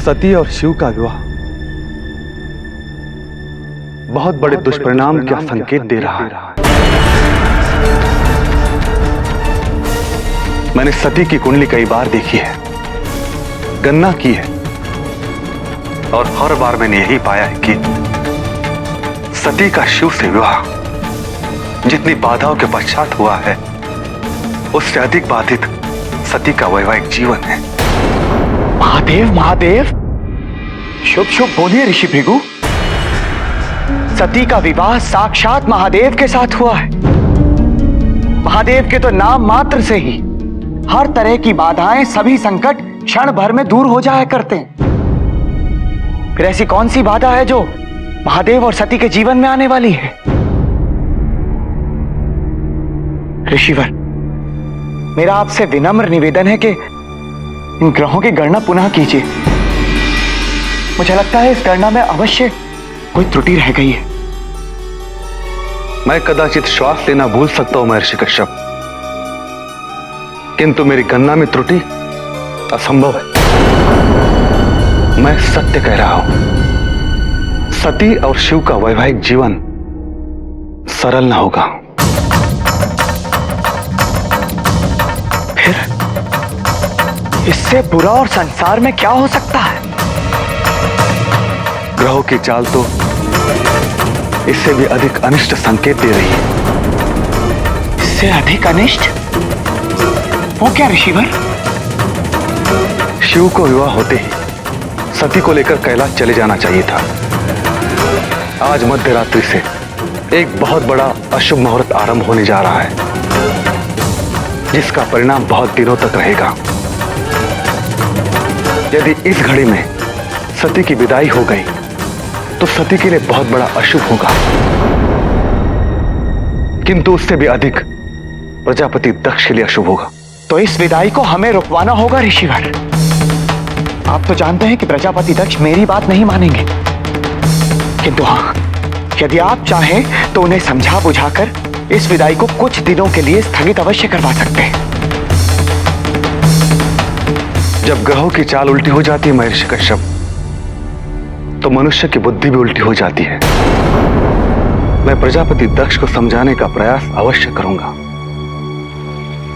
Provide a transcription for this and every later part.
सती और शिव का विवाह बहुत बड़े दुष्परिणाम का संकेत दे रहा है। मैंने सती की कुंडली कई बार देखी है, गणना की है, और हर बार मैंने यही पाया है कि सती का शिव से विवाह जितनी बाधाओं के पश्चात हुआ है, उससे अधिक बाधित सती का वैवाहिक जीवन है। महादेव महादेव, शुभ शुभ बोलिए ऋषि भृगु। सती का विवाह साक्षात महादेव के साथ हुआ है। महादेव के तो नाम मात्र से ही हर तरह की बाधाएं, सभी संकट क्षण भर में दूर हो जाया करते हैं। फिर ऐसी कौन सी बाधा है जो महादेव और सती के जीवन में आने वाली है? ऋषिवर, मेरा आपसे विनम्र निवेदन है कि इन ग्रहों की गणना पुनः कीजिए। मुझे लगता है इस गणना में अवश्य कोई त्रुटि रह गई है। मैं कदाचित श्वास लेना भूल सकता हूं महर्षि कश्यप, किंतु मेरी गणना में त्रुटि असंभव है। मैं सत्य कह रहा हूं, सती और शिव का वैवाहिक जीवन सरल न होगा। फिर इससे बुरा और संसार में क्या हो सकता है? ग्रहों की चाल तो इससे भी अधिक अनिष्ट संकेत दे रही है। इससे अधिक अनिष्ट? वो क्या ऋषिवर? शिव को विवाह होते ही सती को लेकर कैलाश चले जाना चाहिए था। आज मध्य रात्रि से एक बहुत बड़ा अशुभ मुहूर्त आरंभ होने जा रहा है, जिसका परिणाम बहुत दिनों तक रहेगा। यदि इस घड़ी में सती की विदाई हो गई तो सती के लिए बहुत बड़ा अशुभ होगा, किंतु उससे भी अधिक प्रजापति दक्ष के लिए अशुभ होगा। तो इस विदाई को हमें रुकवाना होगा ऋषिवर। आप तो जानते हैं कि प्रजापति दक्ष मेरी बात नहीं मानेंगे, किंतु हाँ, यदि आप चाहें तो उन्हें समझा बुझाकर इस विदाई को कुछ दिनों के लिए स्थगित अवश्य करवा सकते हैं। जब ग्रहों की चाल उल्टी हो जाती है महर्षि कश्यप, तो मनुष्य की बुद्धि भी उल्टी हो जाती है। मैं प्रजापति दक्ष को समझाने का प्रयास अवश्य करूंगा,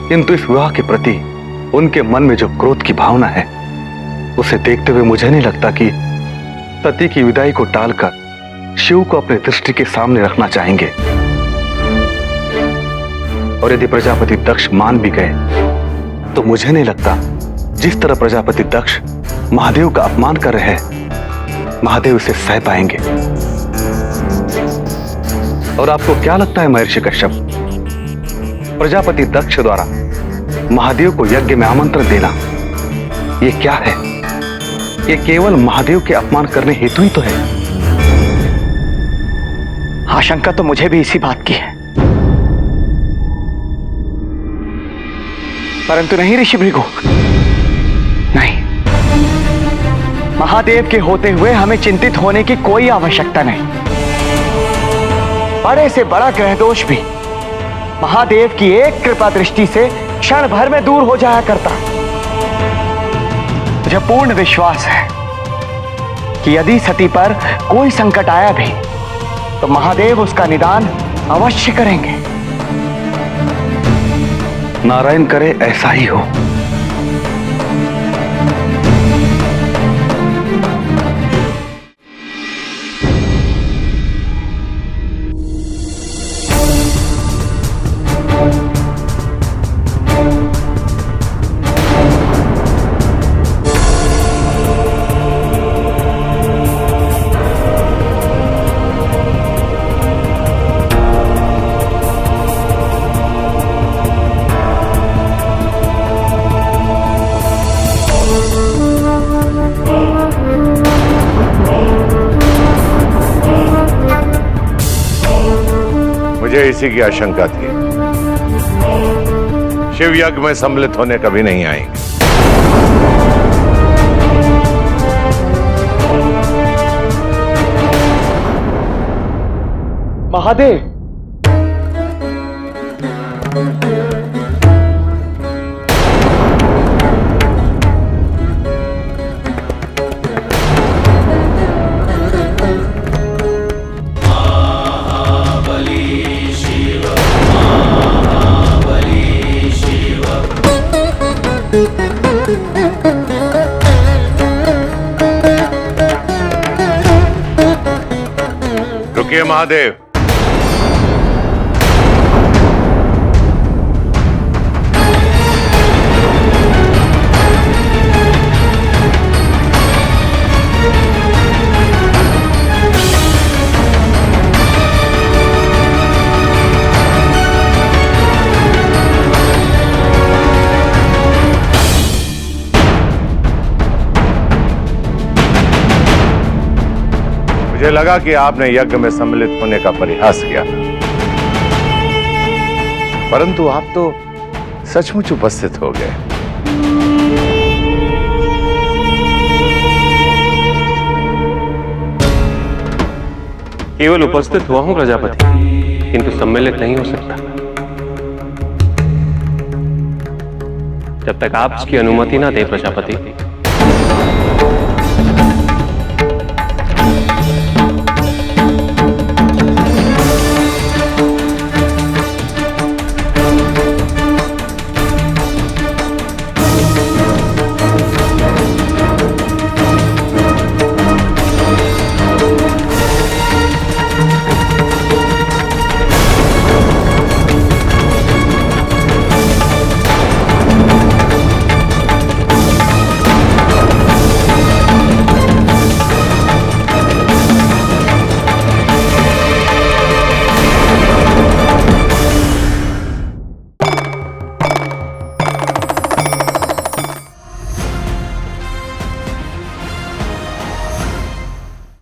किंतु इस विवाह के प्रति उनके मन में जो क्रोध की भावना है, उसे देखते हुए मुझे नहीं लगता कि सती की विदाई को टालकर शिव को अपने दृष्टि के सामने रखना चाहेंगे। और यदि प्रजापति दक्ष मान भी गए तो मुझे नहीं लगता जिस तरह प्रजापति दक्ष महादेव का अपमान कर रहे हैं, महादेव इसे सह पाएंगे। और आपको क्या लगता है महर्षि कश्यप, प्रजापति दक्ष द्वारा महादेव को यज्ञ में आमंत्रण देना यह क्या है? यह केवल महादेव के अपमान करने हेतु ही तो है। आशंका तो मुझे भी इसी बात की है, परंतु नहीं ऋषि भृगु, नहीं। महादेव के होते हुए हमें चिंतित होने की कोई आवश्यकता नहीं। बड़े से बड़ा ग्रह दोष भी महादेव की एक कृपा दृष्टि से क्षण भर में दूर हो जाया करता। मुझे पूर्ण विश्वास है कि यदि सती पर कोई संकट आया भी तो महादेव उसका निदान अवश्य करेंगे। नारायण करे ऐसा ही हो। मुझे इसी की आशंका थी। शिव यज्ञ में सम्मिलित होने कभी नहीं आएंगे। महादेव, देखिए महादेव, मुझे लगा कि आपने यज्ञ में सम्मिलित होने का परिहास किया था, परंतु आप तो सचमुच उपस्थित हो गए। केवल उपस्थित हुआ हूं प्रजापति, किंतु सम्मिलित नहीं हो सकता जब तक आप उसकी अनुमति ना दे प्रजापति।